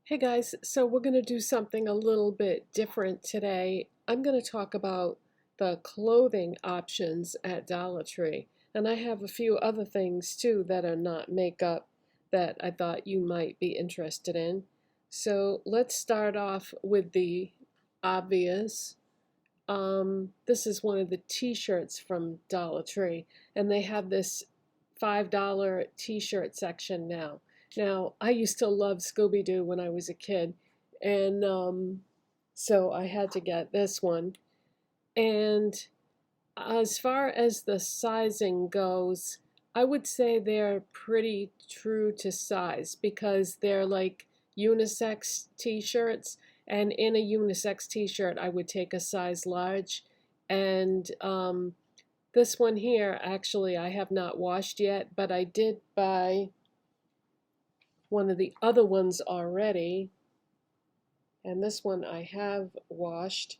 Hey guys, so we're going to do something a little bit different today. I'm going to talk about the clothing options at Dollar Tree. And I have a few other things too that are not makeup that I thought you might be interested in. So let's start off with the obvious. This is one of the t-shirts from Dollar Tree, and they have this $5 t-shirt section now. Now, I used to love Scooby Doo when I was a kid, and so I had to get this one. And as far as the sizing goes, I would say they're pretty true to size because they're like unisex t-shirts. And in a unisex t-shirt, I would take a size large. And this one here, actually, I have not washed yet, but I did buy one of the other ones already. And this one I have washed.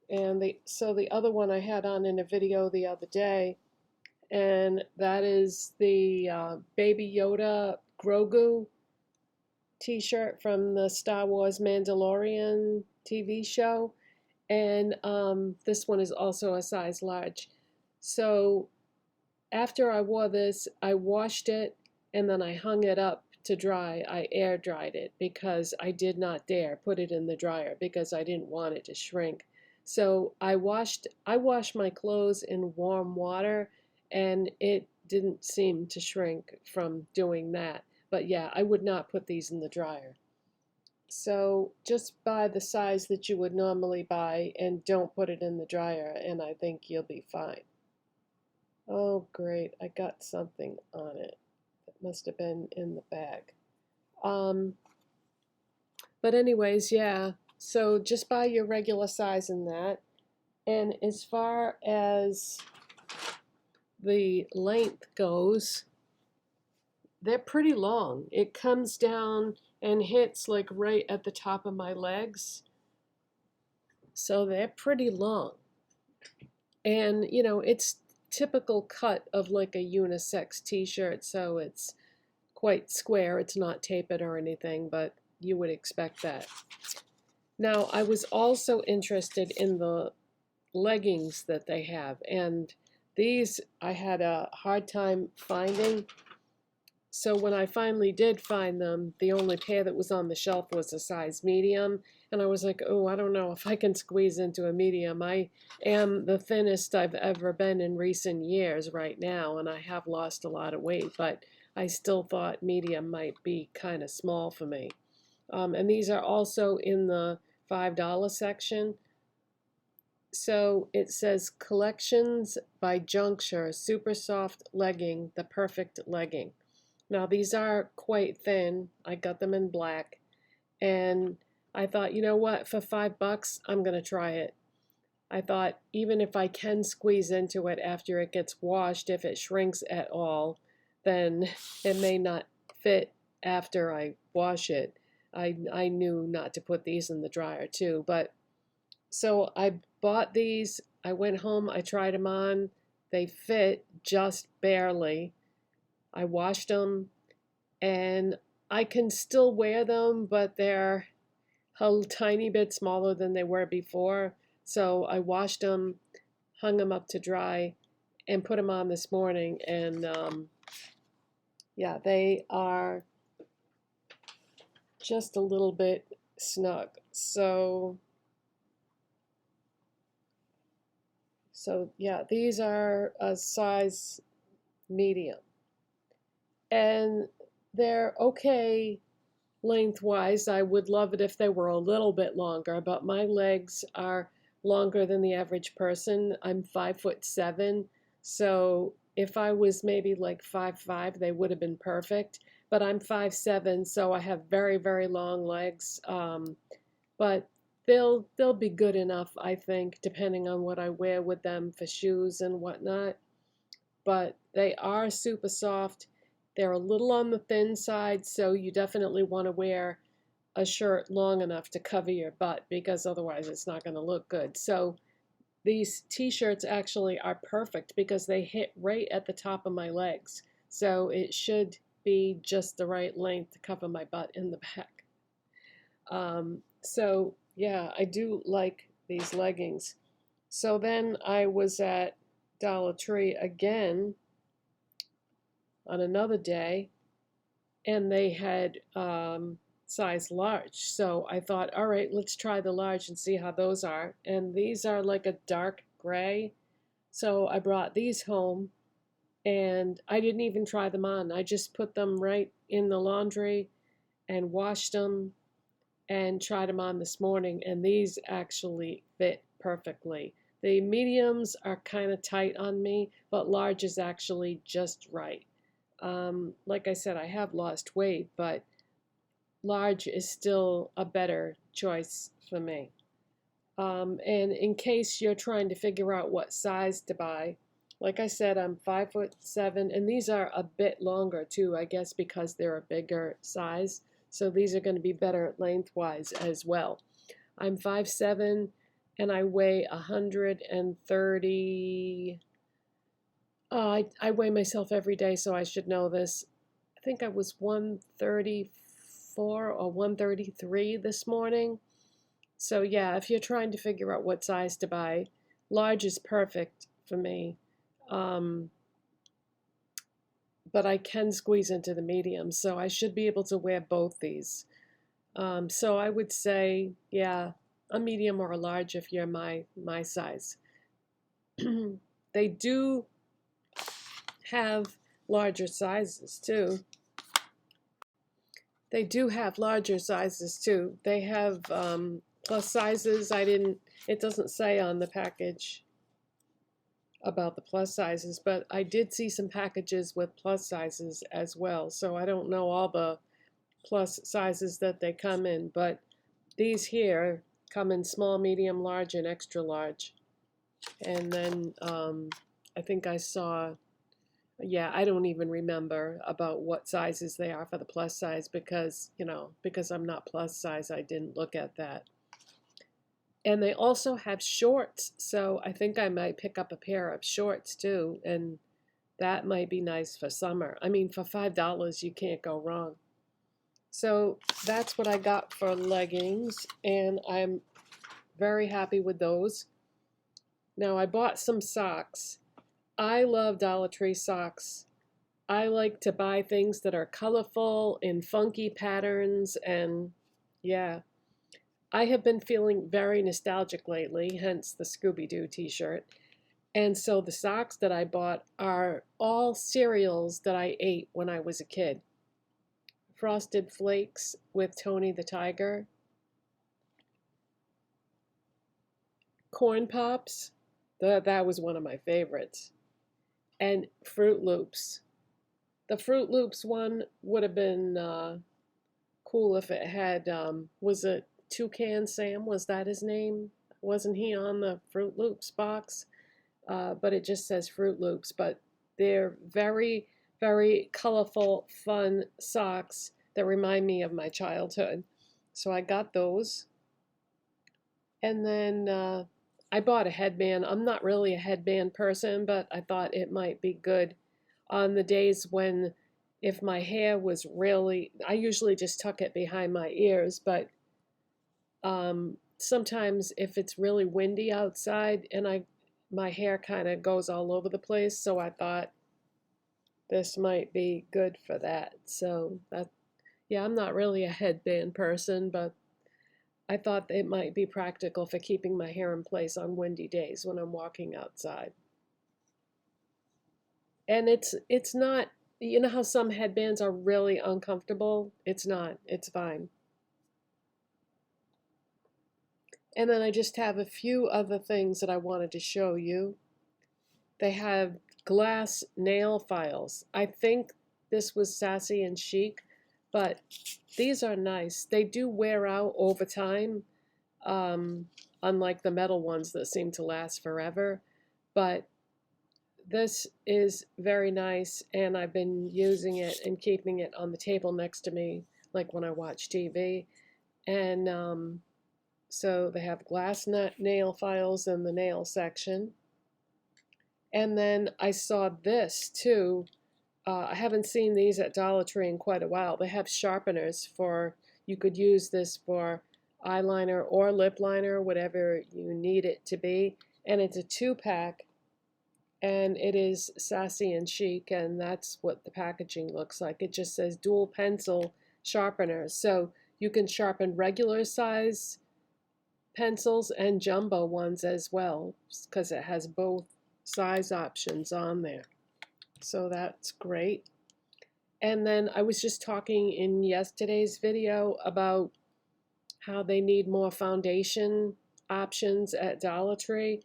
And so the other one I had on in a video the other day, and that is the Baby Yoda Grogu t-shirt from the Star Wars Mandalorian TV show. And this one is also a size large. So after I wore this, I washed it and then I hung it up to dry. I air dried it because I did not dare put it in the dryer because I didn't want it to shrink. So I washed my clothes in warm water, and it didn't seem to shrink from doing that. But yeah, I would not put these in the dryer. So just buy the size that you would normally buy and don't put it in the dryer, and I think you'll be fine. Oh great, I got something on it. That must have been in the bag. But anyways, yeah. So just buy your regular size in that. And as far as the length goes, they're pretty long. It comes down and hits like right at the top of my legs. So they're pretty long. And you know, it's typical cut of like a unisex t-shirt, so it's quite square. It's not tapered or anything, but you would expect that. Now, I was also interested in the leggings that they have, and these I had a hard time finding. So when I finally did find them, the only pair that was on the shelf was a size medium, and I was like, oh, I don't know if I can squeeze into a medium. I am the thinnest I've ever been in recent years right now, and I have lost a lot of weight, but I still thought medium might be kind of small for me. And these are also in the $5 section. So it says Collections by Juncture Super Soft Legging, the perfect legging. Now these are quite thin. I got them in black, and I thought, you know what, for $5, I'm gonna try it. I thought even if I can squeeze into it after it gets washed, if it shrinks at all, then it may not fit after I wash it. I knew not to put these in the dryer too, but so I bought these. I went home, I tried them on. They fit just barely. I washed them, and I can still wear them, but they're a tiny bit smaller than they were before. So I washed them, hung them up to dry, and put them on this morning. And yeah, they are just a little bit snug. So yeah, these are a size medium. And they're okay lengthwise. I would love it if they were a little bit longer, but my legs are longer than the average person. I'm 5'7", so if I was maybe like 5'5", they would have been perfect. But I'm 5'7", so I have very, very long legs. But they'll be good enough, I think, depending on what I wear with them for shoes and whatnot. But they are super soft. They're a little on the thin side, so you definitely want to wear a shirt long enough to cover your butt because otherwise it's not going to look good. So these t-shirts actually are perfect because they hit right at the top of my legs. So it should be just the right length to cover my butt in the back. So yeah, I do like these leggings. So then I was at Dollar Tree again on another day, and they had size large. So I thought, all right, let's try the large and see how those are. And these are like a dark gray. So I brought these home, and I didn't even try them on. I just put them right in the laundry and washed them and tried them on this morning, and these actually fit perfectly. The mediums are kind of tight on me, but large is actually just right. Like I said, I have lost weight, but large is still a better choice for me. And in case you're trying to figure out what size to buy, like I said, I'm 5'7", and these are a bit longer too, I guess because they're a bigger size. So these are going to be better lengthwise as well. I'm 5'7", and I weigh 130. I weigh myself every day, so I should know this. I think I was 134 or 133 this morning. So yeah, if you're trying to figure out what size to buy, large is perfect for me. Um, but I can squeeze into the medium, so I should be able to wear both these. So I would say, yeah, a medium or a large if you're my size. They do have larger sizes too. They do have larger sizes too. They have plus sizes. It doesn't say on the package about the plus sizes, but I did see some packages with plus sizes as well. So I don't know all the plus sizes that they come in, but these here come in small, medium, large, and extra large. And then I think I saw, yeah, I don't even remember about what sizes they are for the plus size because, because I'm not plus size, I didn't look at that. And they also have shorts, so I think I might pick up a pair of shorts too, and that might be nice for summer. I mean, for $5, you can't go wrong. So that's what I got for leggings, and I'm very happy with those. Now, I bought some socks. I love Dollar Tree socks. I like to buy things that are colorful in funky patterns, and yeah. I have been feeling very nostalgic lately, hence the Scooby Doo t-shirt. And so the socks that I bought are all cereals that I ate when I was a kid. Frosted Flakes with Tony the Tiger, Corn Pops, that was one of my favorites, and Fruit Loops. The Fruit Loops one would have been cool if it had, was it Toucan Sam? Was that his name? Wasn't he on the Fruit Loops box? But it just says Fruit Loops. But they're very, very colorful, fun socks that remind me of my childhood. So I got those. And then I bought a headband. I'm not really a headband person, but I thought it might be good on the days when, if my hair was really, I usually just tuck it behind my ears, but sometimes if it's really windy outside and my hair kind of goes all over the place, so I thought this might be good for that. So that, yeah, I'm not really a headband person, but I thought it might be practical for keeping my hair in place on windy days when I'm walking outside. And it's not, you know how some headbands are really uncomfortable? It's not. It's fine. And then I just have a few other things that I wanted to show you. They have glass nail files. I think this was Sassy and Chic, but these are nice. They do wear out over time, unlike the metal ones that seem to last forever. But this is very nice, and I've been using it and keeping it on the table next to me, like when I watch TV. And so they have glass nail files in the nail section. And then I saw this too. I haven't seen these at Dollar Tree in quite a while. They have sharpeners for You could use this for eyeliner or lip liner, whatever you need it to be. And it's a 2-pack, and it is sassy and chic, and that's what the packaging looks like. It just says dual pencil sharpener. So you can sharpen regular size pencils and jumbo ones as well, because it has both size options on there. So that's great. And then I was just talking in yesterday's video about how they need more foundation options at Dollar Tree.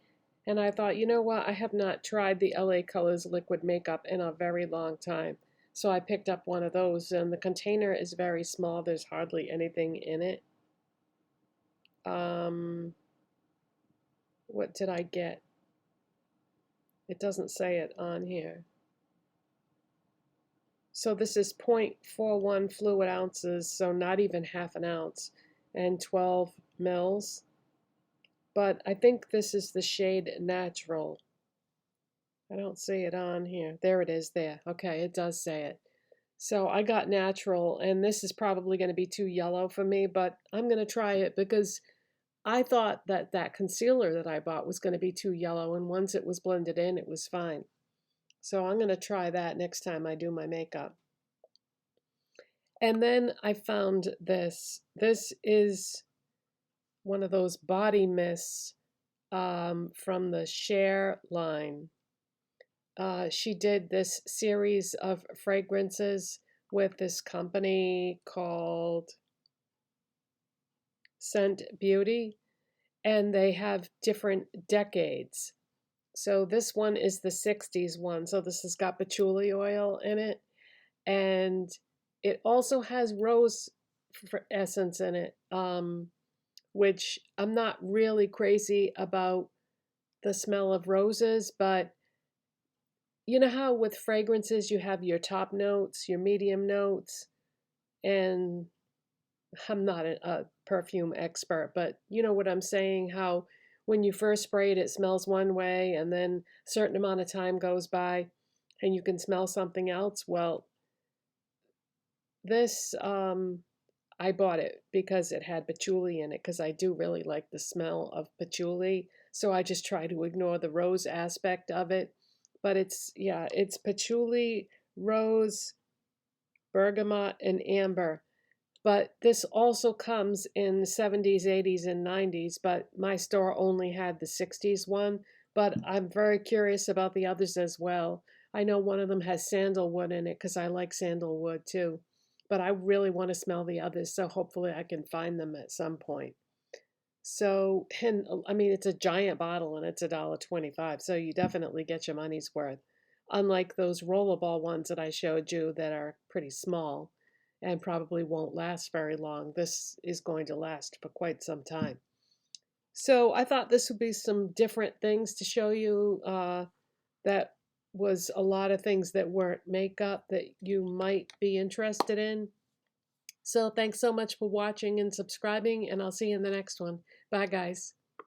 And I thought, you know what, I have not tried the LA Colors liquid makeup in a very long time. So I picked up one of those, and the container is very small. There's hardly anything in it. What did I get? It doesn't say it on here. So this is 0.41 fluid ounces, so not even half an ounce, and 12 mils. But I think this is the shade Natural. I don't see it on here. There it is there. Okay, it does say it. So I got Natural, and this is probably going to be too yellow for me, but I'm going to try it because I thought that that concealer that I bought was going to be too yellow, and once it was blended in, it was fine. So I'm going to try that next time I do my makeup. And then I found this. This is one of those body mists from the Share line. She did this series of fragrances with this company called Scent Beauty, and they have different decades. So this one is the 60s one. So this has got patchouli oil in it, and it also has rose essence in it, which I'm not really crazy about the smell of roses, but you know how with fragrances you have your top notes, your medium notes, and I'm not a perfume expert, but you know what I'm saying, how when you first spray it, it smells one way, and then a certain amount of time goes by and you can smell something else. Well, this, I bought it because it had patchouli in it, because I do really like the smell of patchouli. So I just try to ignore the rose aspect of it. But it's, yeah, it's patchouli, rose, bergamot, and amber. But this also comes in the 70s, 80s, and 90s, but my store only had the 60s one. But I'm very curious about the others as well. I know one of them has sandalwood in it because I like sandalwood too. But I really want to smell the others, so hopefully I can find them at some point. So, and I mean, it's a giant bottle and it's $1.25, so you definitely get your money's worth. Unlike those rollerball ones that I showed you that are pretty small and probably won't last very long. This is going to last for quite some time. So I thought this would be some different things to show you. That was a lot of things that weren't makeup that you might be interested in. So thanks so much for watching and subscribing, and I'll see you in the next one. Bye, guys.